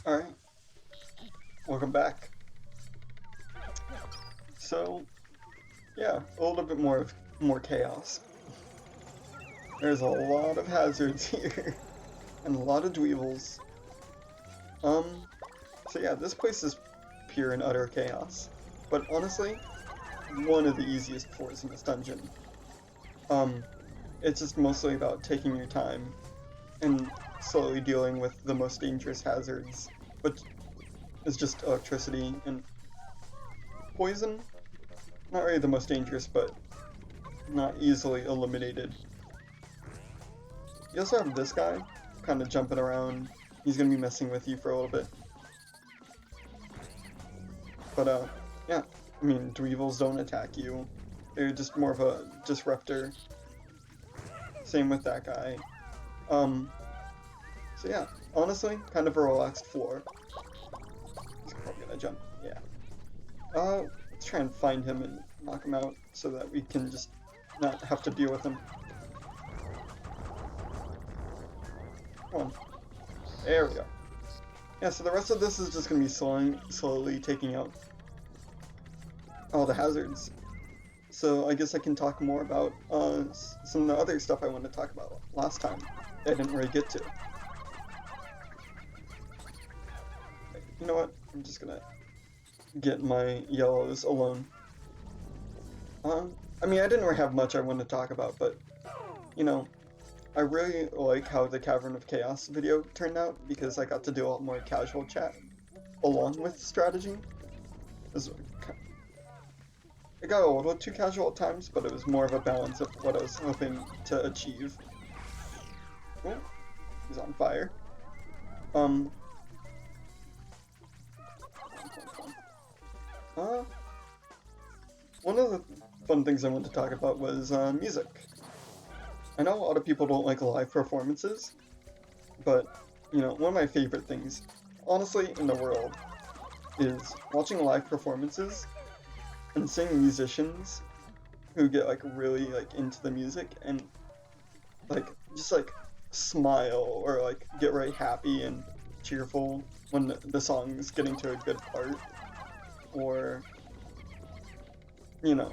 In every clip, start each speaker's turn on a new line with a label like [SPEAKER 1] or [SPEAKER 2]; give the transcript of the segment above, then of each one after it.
[SPEAKER 1] Alright, welcome back. So, yeah, a little bit more chaos. There's a lot of hazards here, and a lot of dweevils. Um, so yeah, this place is pure and utter chaos. But honestly, one of the easiest floors in this dungeon. Um, it's just mostly about taking your time and slowly dealing with the most dangerous hazards, which is just electricity and poison. Not really the most dangerous, but not easily eliminated. You also have this guy, kind of jumping around. He's gonna be messing with you for a little bit. But, yeah. I mean, dweevils don't attack you. They're just more of a disruptor. Same with that guy. Um, so yeah, honestly, kind of a relaxed floor. He's probably gonna jump, yeah. Let's try and find him and knock him out so that we can just not have to deal with him. Come on. There we go. Yeah, so the rest of this is just gonna be slowly taking out all the hazards. So I guess I can talk more about some of the other stuff I wanted to talk about last time that I didn't really get to. You know what? I'm just gonna get my yellows alone. I mean, I didn't really have much I wanted to talk about, but, you know, I really like how the Cavern of Chaos video turned out because I got to do a lot more casual chat along with strategy. It got a little too casual at times, but it was more of a balance of what I was hoping to achieve. Oh, he's on fire. Um, uh, one of the fun things I wanted to talk about was music. I know a lot of people don't like live performances, but, you know, one of my favorite things, honestly, in the world, is watching live performances and seeing musicians who get, like, really, like, into the music and, like, just, like, smile or, like, get really happy and cheerful when the song's getting to a good part, or, you know,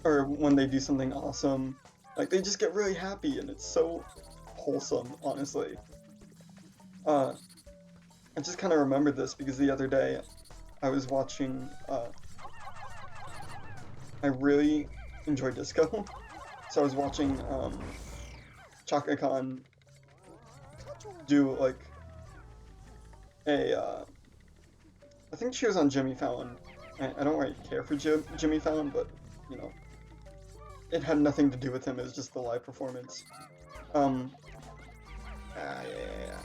[SPEAKER 1] or when they do something awesome. Like, they just get really happy, and it's so wholesome, honestly. I just kind of remembered this because the other day I was watching, I really enjoy disco, so I was watching, Chaka Khan do, like, I think she was on Jimmy Fallon. I don't really care for Jimmy Fallon, but, you know, it had nothing to do with him, it was just the live performance. Um, yeah.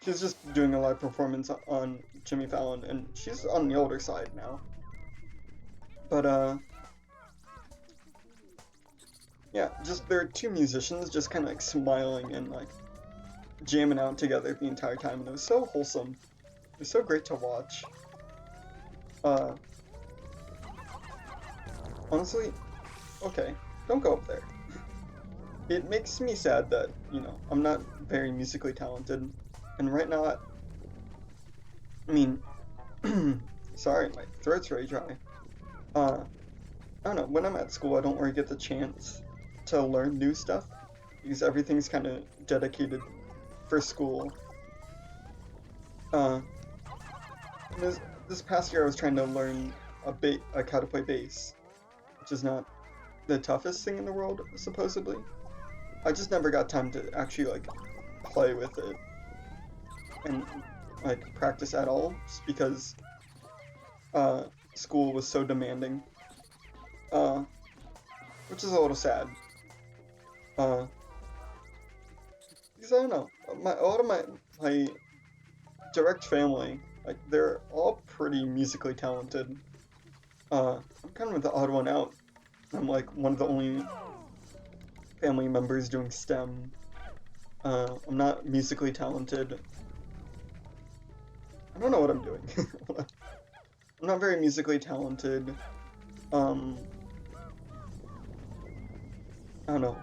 [SPEAKER 1] She was just doing a live performance on Jimmy Fallon, and she's on the older side now. But, yeah, just there are two musicians just kind of like smiling and like jamming out together the entire time, and it was so wholesome. It was so great to watch. Uh, honestly, okay, don't go up there. It makes me sad that, you know, I'm not very musically talented, and right now, I mean, sorry, my throat's really dry. I don't know, when I'm at school, I don't really get the chance to learn new stuff, because everything's kind of dedicated for school. Uh, this past year I was trying to learn like how to play bass, which is not the toughest thing in the world, supposedly. I just never got time to actually like play with it and like practice at all, just because school was so demanding. Uh, which is a little sad. Uh, because I don't know, a lot of my direct family, like, they're all pretty musically talented. I'm kind of the odd one out. I'm like one of the only family members doing STEM. I'm not musically talented. I don't know what I'm doing. I'm not very musically talented. Um, I don't know.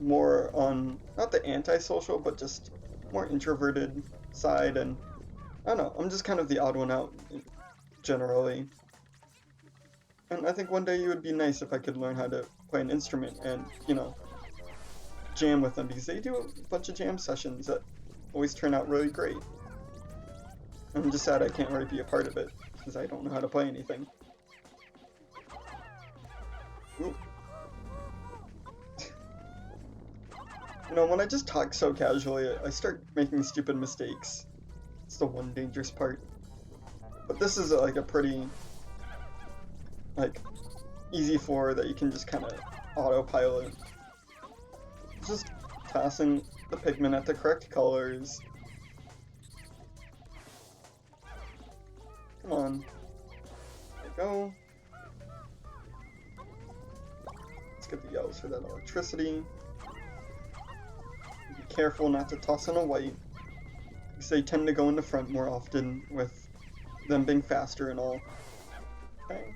[SPEAKER 1] more on, not the antisocial, but just more introverted side, and I don't know, I'm just kind of the odd one out generally. And I think one day it would be nice if I could learn how to play an instrument and, you know, jam with them, because they do a bunch of jam sessions that always turn out really great. I'm just sad I can't really be a part of it, because I don't know how to play anything. Ooh. You know, when I just talk so casually, I start making stupid mistakes. It's the one dangerous part. But this is like a pretty, like, easy floor that you can just kind of autopilot. Just tossing the Pikmin at the correct colors. Come on. There we go. Let's get the yellows for that electricity. Be careful not to toss on a white, because they tend to go in the front more often with them being faster and all. Okay.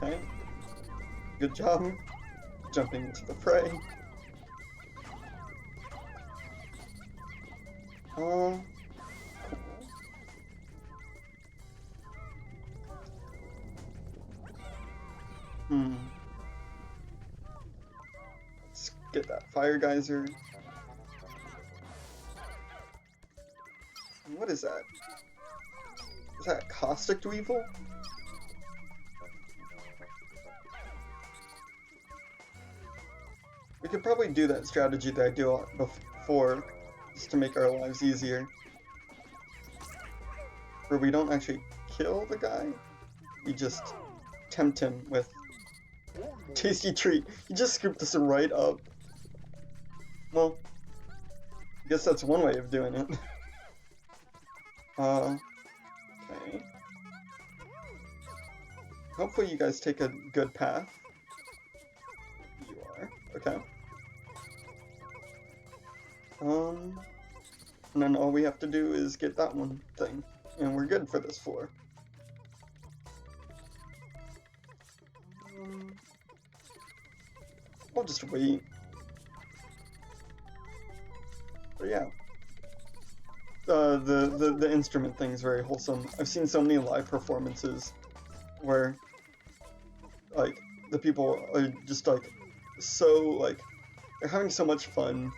[SPEAKER 1] Okay. Good job jumping into the fray. Cool. Let's get that fire geyser. What is that? Is that caustic weevil? We could probably do that strategy that I do before, just to make our lives easier. Where we don't actually kill the guy, we just tempt him with tasty treat. He just scooped us right up. Well, I guess that's one way of doing it. Okay. Hopefully you guys take a good path. You are. Okay. And then all we have to do is get that one thing, and we're good for this floor. I'll just wait. But yeah. The instrument thing is very wholesome. I've seen so many live performances where, like, the people are just, like, so, like, they're having so much fun.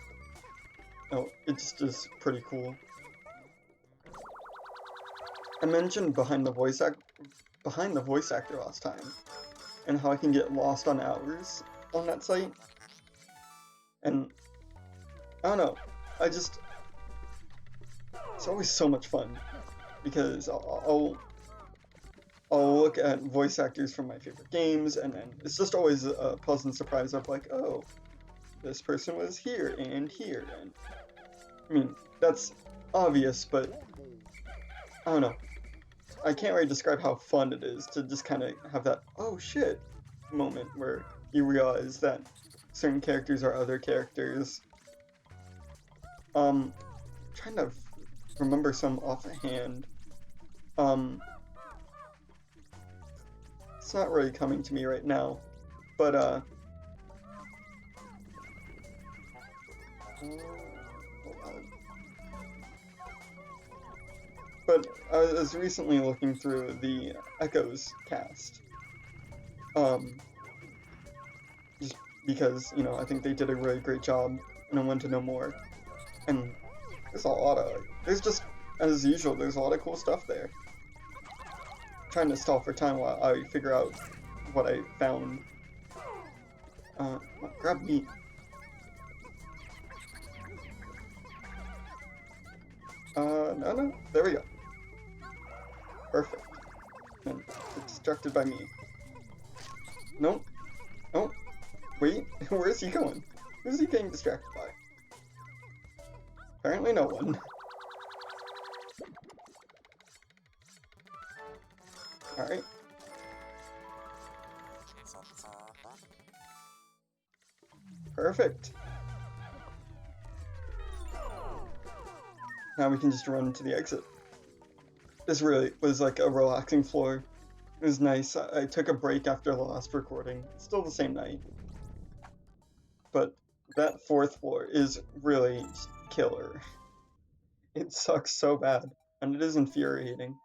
[SPEAKER 1] Oh, it just is pretty cool. I mentioned behind the voice actor last time, and how I can get lost on hours on that site. And I don't know, it's always so much fun, because I'll look at voice actors from my favorite games, and then it's just always a pleasant surprise of like, oh, this person was here, and I mean, that's obvious, but I don't know. I can't really describe how fun it is to just kind of have that, oh shit, moment where you realize that certain characters are other characters. Trying to remember some offhand. It's not really coming to me right now, but but I was recently looking through the Echoes cast, just because, you know, I think they did a really great job, and I wanted to know more. And there's a lot of, there's just, as usual, there's a lot of cool stuff there. I'm trying to stall for time while I figure out what I found. Grab meat. No, there we go. Perfect. And get distracted by me. Nope. Oh, wait, where is he going? Who's he getting distracted by? Apparently no one. Alright. Perfect. Now we can just run to the exit. This really was like a relaxing floor. It was nice. I took a break after the last recording. It's still the same night. but that fourth floor is really killer. It sucks so bad, and it is infuriating.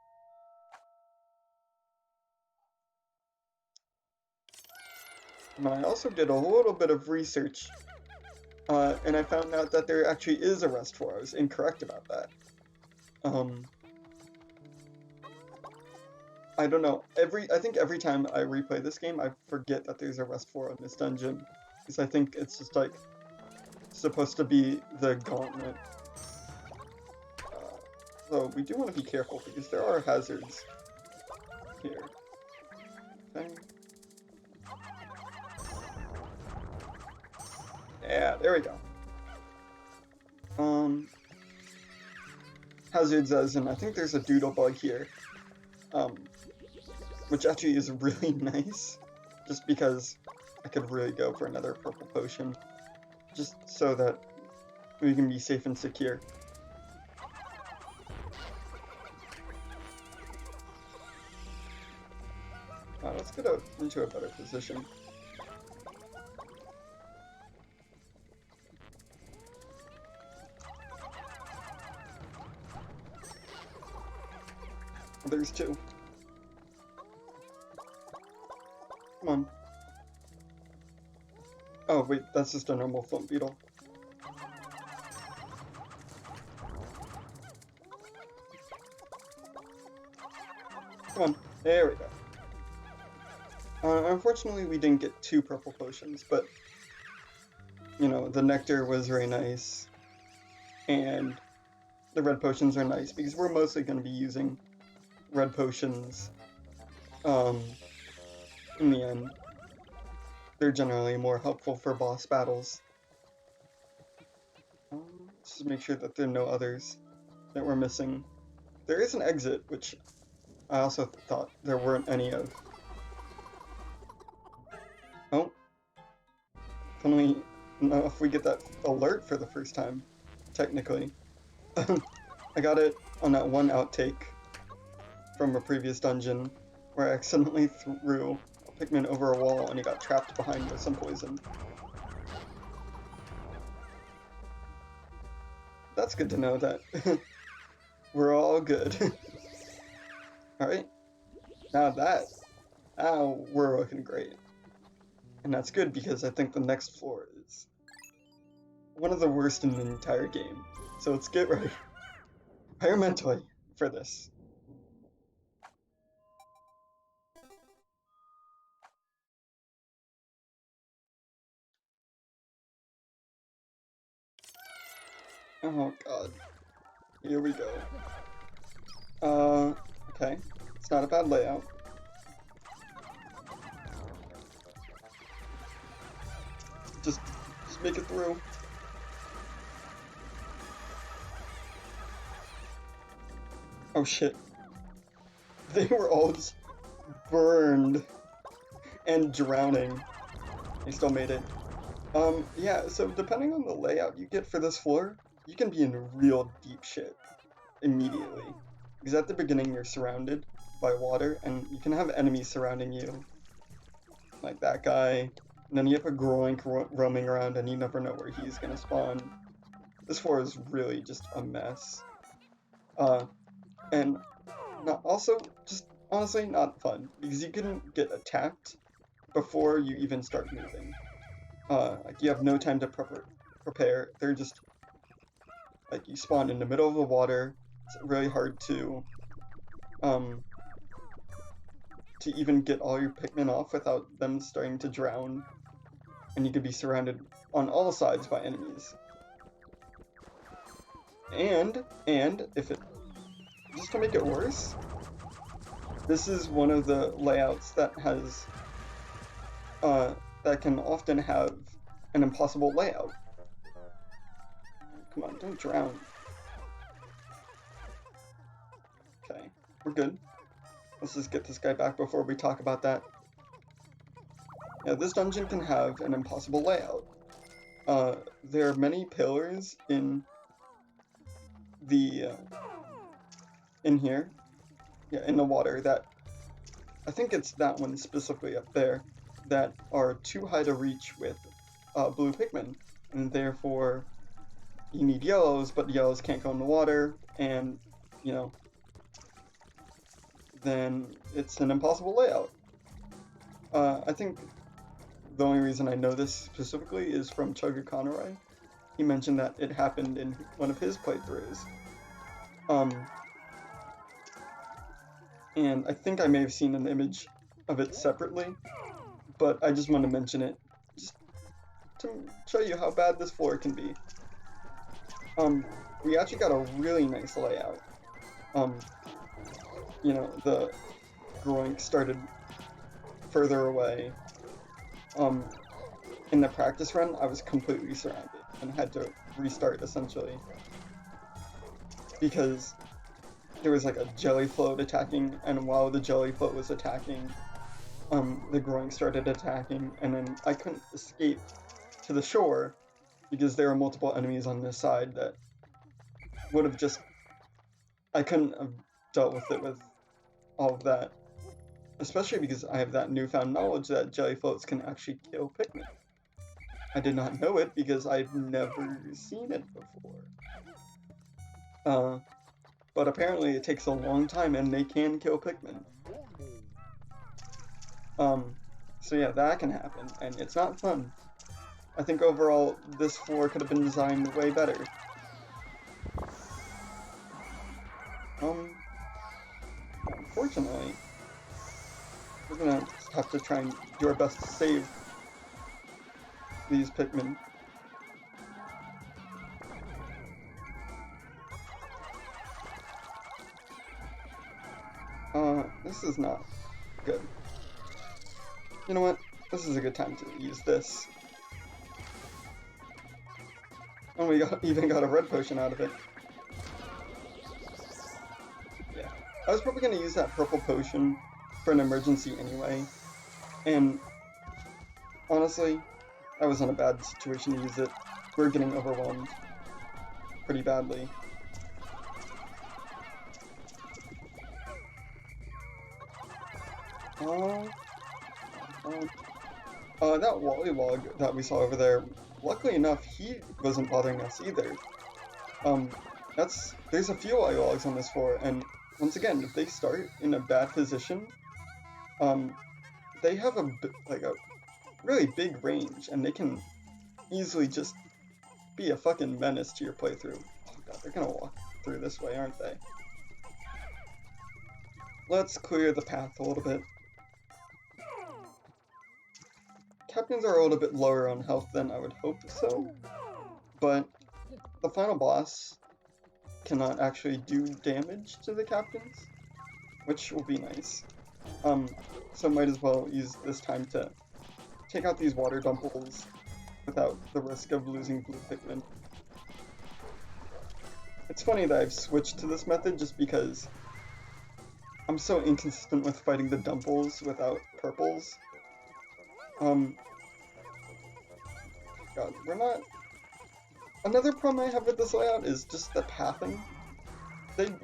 [SPEAKER 1] And I also did a little bit of research, and I found out that there actually is a rest floor. I was incorrect about that. I don't know. I think every time I replay this game, I forget that there's a rest floor in this dungeon, because I think it's just like supposed to be the gauntlet. So we do want to be careful because there are hazards here. Okay. Yeah, there we go. Hazards as in, I think there's a doodle bug here. Which actually is really nice, just because I could really go for another purple potion, just so that we can be safe and secure. Let's get into a better position. There's two. Come on. Oh wait, that's just a normal flint beetle. Come on, there we go. Unfortunately, we didn't get two purple potions, but, you know, the nectar was very nice, and the red potions are nice, because we're mostly going to be using red potions, in the end. They're generally more helpful for boss battles. Just make sure that there are no others that we're missing. There is an exit, which I also thought there weren't any of. Oh. Funnily enough, we get that alert for the first time, technically. I got it on that one outtake from a previous dungeon where I accidentally threw a Pikmin over a wall and he got trapped behind with some poison. That's good to know that we're all good. Alright, now we're looking great. And that's good because I think the next floor is one of the worst in the entire game. So let's get ready, prepare mentally for this. Oh god. Here we go. Okay. It's not a bad layout. Just make it through. Oh shit. They were all just burned and drowning. They still made it. Yeah, so depending on the layout you get for this floor, you can be in real deep shit immediately. Because at the beginning you're surrounded by water, and you can have enemies surrounding you. Like that guy. And then you have a Groink roaming around, and you never know where he's gonna spawn. This floor is really just a mess. And also, just honestly not fun, because you can get attacked before you even start moving. Like you have no time to prepare. They're just, like, you spawn in the middle of the water. It's really hard to even get all your Pikmin off without them starting to drown. And you could be surrounded on all sides by enemies. And if it, just to make it worse, this is one of the layouts that has, that can often have an impossible layout. Come on, don't drown. Okay, we're good. Let's just get this guy back before we talk about that. Yeah, this dungeon can have an impossible layout. There are many pillars in the, in here. Yeah, in the water that, I think it's that one specifically up there, that are too high to reach with blue Pikmin, and therefore you need yellows, but yellows can't go in the water, and, you know, then it's an impossible layout. I think the only reason I know this specifically is from Chugga Conroy. He mentioned that it happened in one of his playthroughs. And I think I may have seen an image of it separately, but I just want to mention it just to show you how bad this floor can be. We actually got a really nice layout. You know, the groink started further away. In the practice run, I was completely surrounded and had to restart essentially because there was like a jelly float attacking, and while the jelly float was attacking, the groink started attacking, and then I couldn't escape to the shore because there were multiple enemies on this side that would have just... I couldn't have dealt with it with all of that. Especially because I have that newfound knowledge that jelly floats can actually kill Pikmin. I did not know it because I've never seen it before. But apparently it takes a long time and they can kill Pikmin. So yeah, that can happen, and it's not fun. I think overall, this floor could have been designed way better. Unfortunately, we're gonna have to try and do our best to save these Pikmin. This is not good. You know what? This is a good time to use this. And we even got a red potion out of it. Yeah. I was probably going to use that purple potion for an emergency anyway. And honestly, I was in a bad situation to use it. We're getting overwhelmed pretty badly. That Wollywog that we saw over there, luckily enough, he wasn't bothering us either. There's a few Wollywogs on this floor, and once again, if they start in a bad position, they have a really big range, and they can easily just be a fucking menace to your playthrough. Oh god, they're gonna walk through this way, aren't they? Let's clear the path a little bit. Captains are a little bit lower on health than I would hope so, but the final boss cannot actually do damage to the captains, which will be nice. So might as well use this time to take out these water dumples without the risk of losing blue Pikmin. It's funny that I've switched to this method just because I'm so inconsistent with fighting the dumples without purples. God, we're not... Another problem I have with this layout is just the pathing.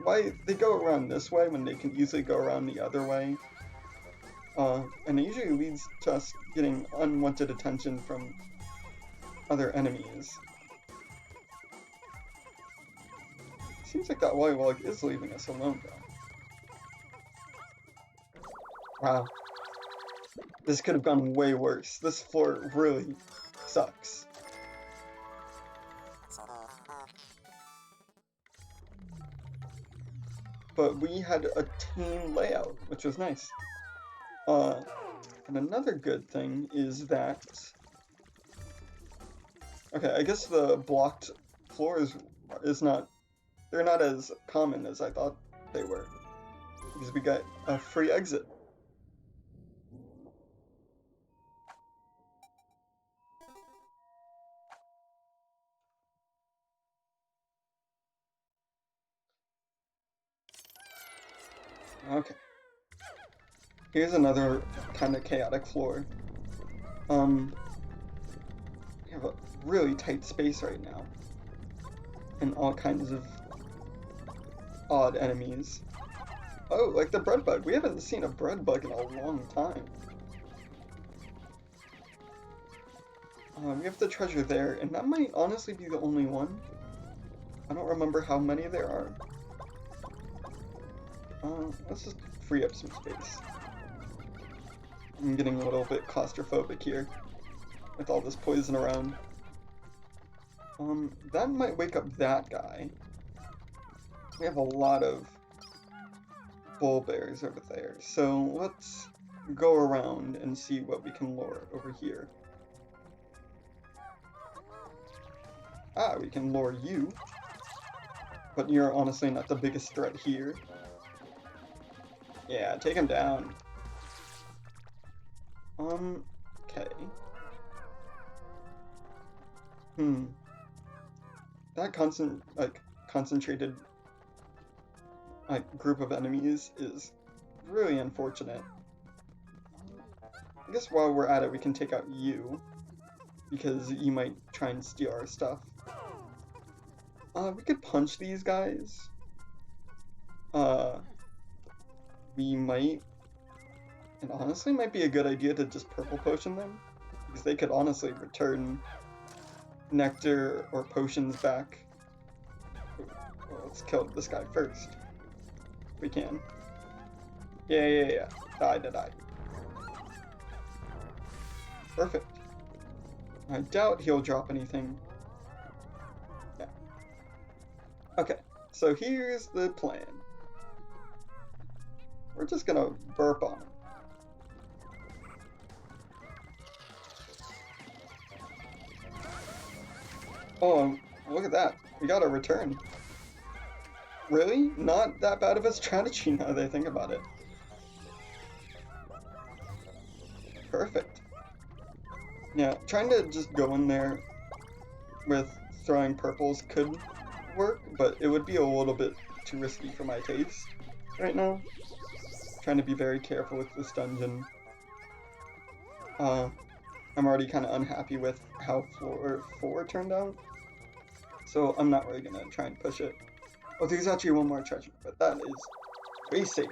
[SPEAKER 1] Why they go around this way when they can easily go around the other way. And it usually leads to us getting unwanted attention from other enemies. Seems like that Wollywog is leaving us alone, though. Wow. This could have gone way worse. This floor really sucks. But we had a tame layout, which was nice. And another good thing is that... Okay, I guess the blocked floors is not... They're not as common as I thought they were. Because we got a free exit. Okay. Here's another kind of chaotic floor. We have a really tight space right now. And all kinds of odd enemies. Oh, like the bread bug. We haven't seen a bread bug in a long time. We have the treasure there, and that might honestly be the only one. I don't remember how many there are. Let's just free up some space. I'm getting a little bit claustrophobic here with all this poison around. That might wake up that guy. We have a lot of bull bears over there, so let's go around and see what we can lure over here. Ah, we can lure you, but you're honestly not the biggest threat here. Yeah, take him down. Okay. That concentrated group of enemies is really unfortunate. I guess while we're at it, we can take out you, because you might try and steal our stuff. We could punch these guys. We might, and honestly might be a good idea to just purple potion them, because they could honestly return nectar or potions back. Well, let's kill this guy first. If we can. Yeah. Die. Perfect. I doubt he'll drop anything. Yeah. Okay, so here's the plan. We're just gonna burp on him. Oh, look at that. We got a return. Really? Not that bad of a strategy now that I think about it. Perfect. Yeah, trying to just go in there with throwing purples could work, but it would be a little bit too risky for my taste right now. Trying to be very careful with this dungeon. I'm already kind of unhappy with how floor 4 turned out, so I'm not really gonna try and push it. Oh, there's actually one more treasure, but that is way safer.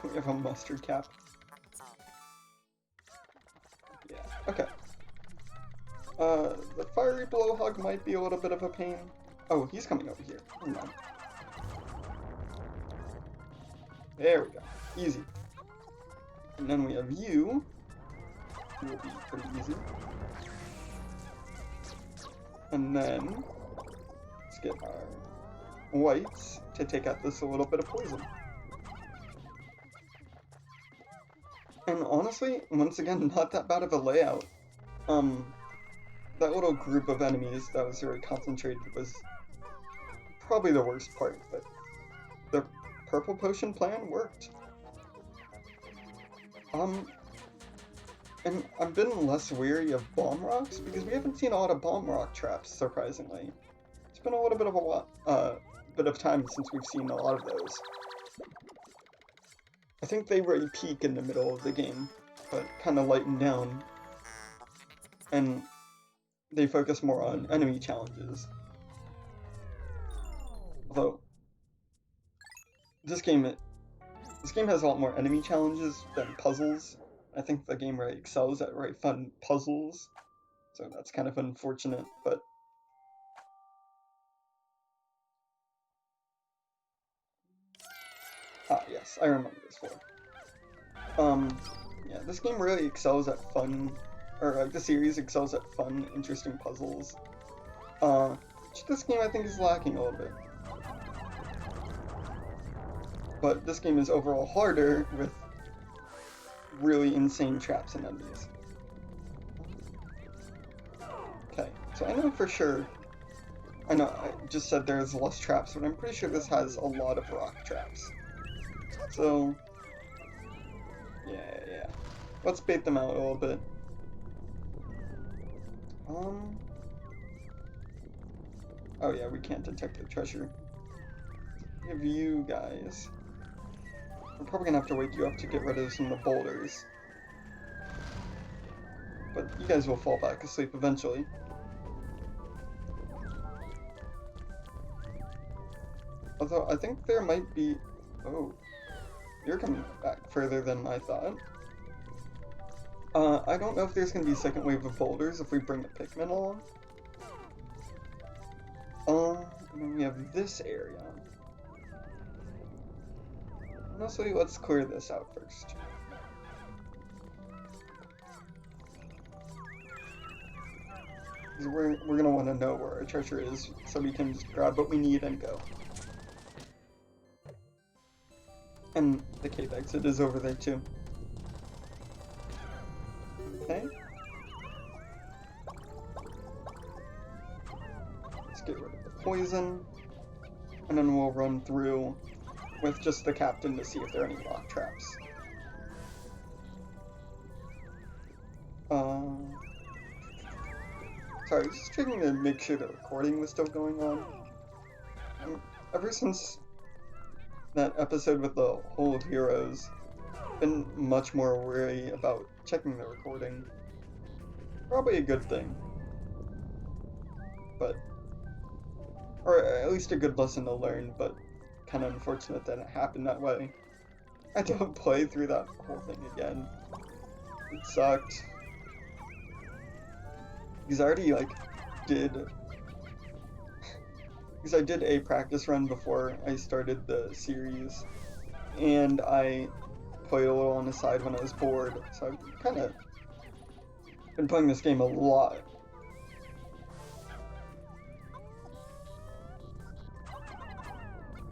[SPEAKER 1] We have a mustard cap. Yeah, okay. The fiery blowhog might be a little bit of a pain. Oh, he's coming over here. Hold on. There we go. Easy. And then we have you. Who will be pretty easy. And then let's get our whites to take out this a little bit of poison. And honestly, once again, not that bad of a layout. That little group of enemies that was very concentrated was probably the worst part, but the purple potion plan worked. And I've been less weary of bomb rocks because we haven't seen a lot of bomb rock traps, surprisingly. It's been a little bit of bit of time since we've seen a lot of those. I think they really peak in the middle of the game, but kind of lighten down, and they focus more on enemy challenges. Although this game has a lot more enemy challenges than puzzles. I think the game really excels at really fun puzzles, so that's kind of unfortunate, but yes, I remember this one. Yeah, this game really excels at fun, or the series excels at fun, interesting puzzles. Which this game I think is lacking a little bit. But this game is overall harder with really insane traps and enemies. Okay, so I know for sure, I just said there's less traps, but I'm pretty sure this has a lot of rock traps. So, yeah. Let's bait them out a little bit. Oh yeah, we can't detect the treasure. We have you guys. We're probably gonna have to wake you up to get rid of some of the boulders. But you guys will fall back asleep eventually. Although, I think there might be... Oh. You're coming back further than I thought. I don't know if there's gonna be a second wave of boulders if we bring the Pikmin along. And then we have this area. Honestly, let's clear this out first. We're gonna want to know where our treasure is so we can just grab what we need and go. And the cave exit is over there too. Okay. Let's get rid of the poison. And then we'll run through with just the captain to see if there are any lock traps. Sorry, just checking to make sure the recording was still going on. Ever since that episode with the Hole of Heroes, I've been much more wary about checking the recording. Probably a good thing. But, or at least a good lesson to learn, but kind of unfortunate that it happened that way. I don't play through that whole thing again. It sucked. Because I already, because I did a practice run before I started the series, and I played a little on the side when I was bored, so I've kind of been playing this game a lot.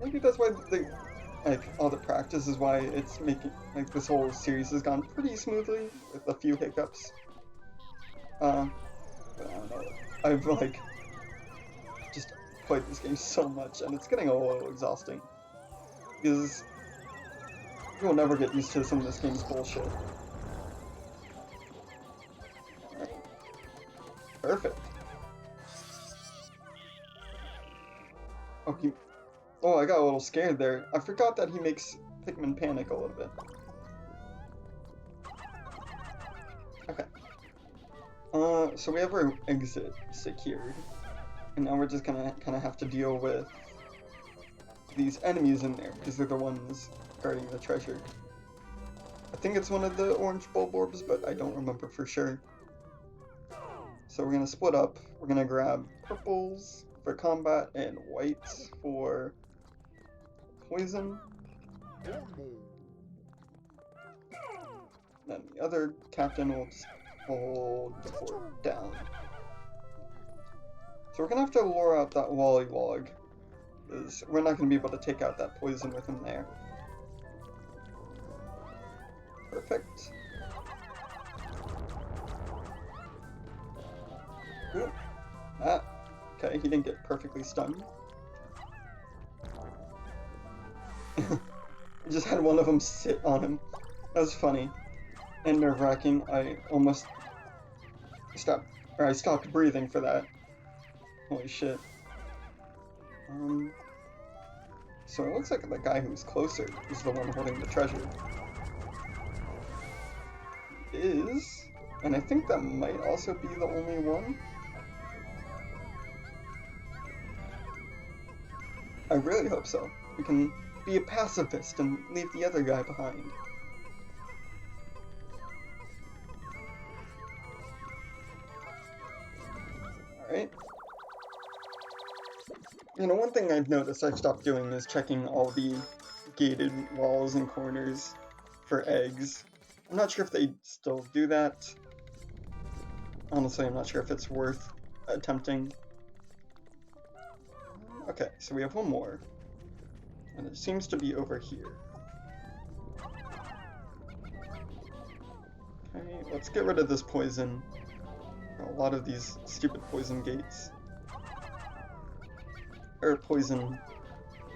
[SPEAKER 1] Maybe that's why all the practice is why it's making, this whole series has gone pretty smoothly, with a few hiccups. But I don't know, I've, just played this game so much, and it's getting a little exhausting. Because you'll never get used to some of this game's bullshit. Alright. Perfect. Okay. Oh, I got a little scared there. I forgot that he makes Pikmin panic a little bit. Okay. So we have our exit secured. And now we're just gonna kind of have to deal with these enemies in there, because they're the ones guarding the treasure. I think it's one of the orange bulb orbs, but I don't remember for sure. So we're gonna split up. We're gonna grab purples for combat and whites for poison. Then the other captain will just hold the fort down. So we're gonna have to lure out that Wollywog, because we're not gonna be able to take out that poison with him there. Perfect. Ooh. Ah. Okay, he didn't get perfectly stunned. I just had one of them sit on him. That was funny. And nerve-wracking. I almost I stopped breathing for that. Holy shit. So it looks like the guy who's closer is the one holding the treasure. Is, and I think that might also be the only one. I really hope so. We can be a pacifist and leave the other guy behind. Alright. You know, one thing I've noticed I've stopped doing is checking all the gated walls and corners for eggs. I'm not sure if they still do that. Honestly, I'm not sure if it's worth attempting. Okay, so we have one more. And it seems to be over here. Okay, let's get rid of this poison. A lot of these stupid poison gates. Or poison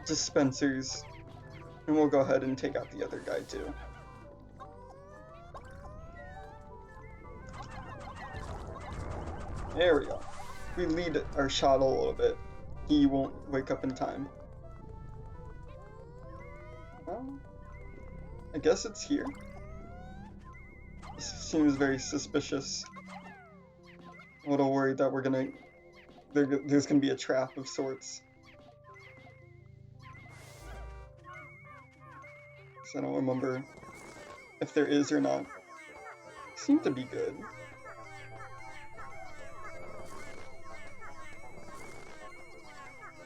[SPEAKER 1] dispensers. And we'll go ahead and take out the other guy too. There we go. If we lead our shot a little bit, he won't wake up in time. Well, I guess it's here. This seems very suspicious. A little worried that there's gonna be a trap of sorts. I don't remember if there is or not. Seem to be good.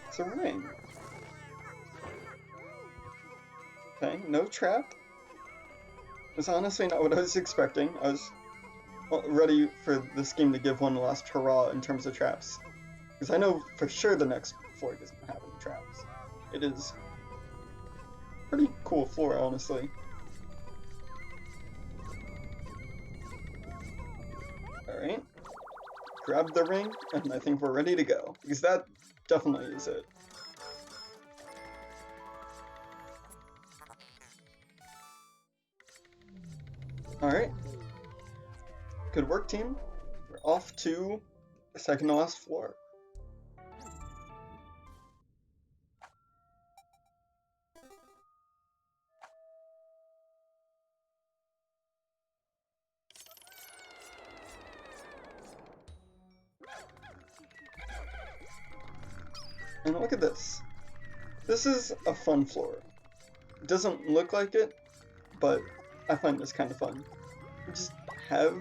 [SPEAKER 1] It's a ring. Okay, no trap. It's honestly not what I was expecting. I was ready for this game to give one last hurrah in terms of traps. Because I know for sure the next floor doesn't have any traps. It is pretty cool floor, honestly. Alright. Grab the ring, and I think we're ready to go. Because that definitely is it. Alright. Good work, team. We're off to the second to last floor. And look at this. This is a fun floor. It doesn't look like it, but I find this kind of fun. We just have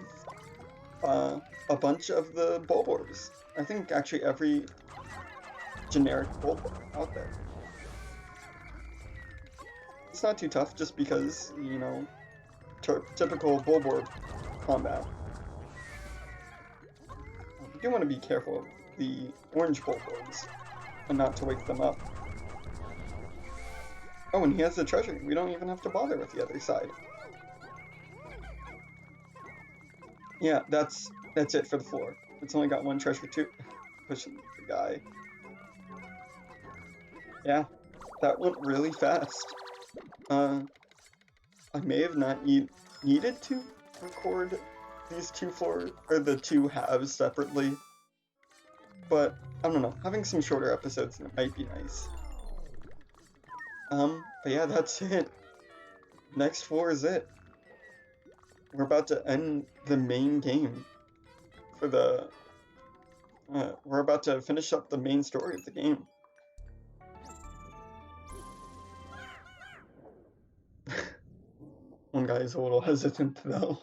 [SPEAKER 1] a bunch of the bulb orbs. I think actually every generic bulb orb out there. It's not too tough just because, you know, typical bulb orb combat. You do want to be careful of the orange bulb orbs and not to wake them up. Oh, and he has the treasure. We don't even have to bother with the other side. Yeah, that's it for the floor. It's only got one treasure too. Pushing the guy. Yeah, that went really fast. I may have not needed to record these two floors, or the two halves separately, but I don't know, having some shorter episodes might be nice. But yeah, that's it. Next floor is it. We're about to end the main game for the, we're about to finish up the main story of the game. One guy is a little hesitant though.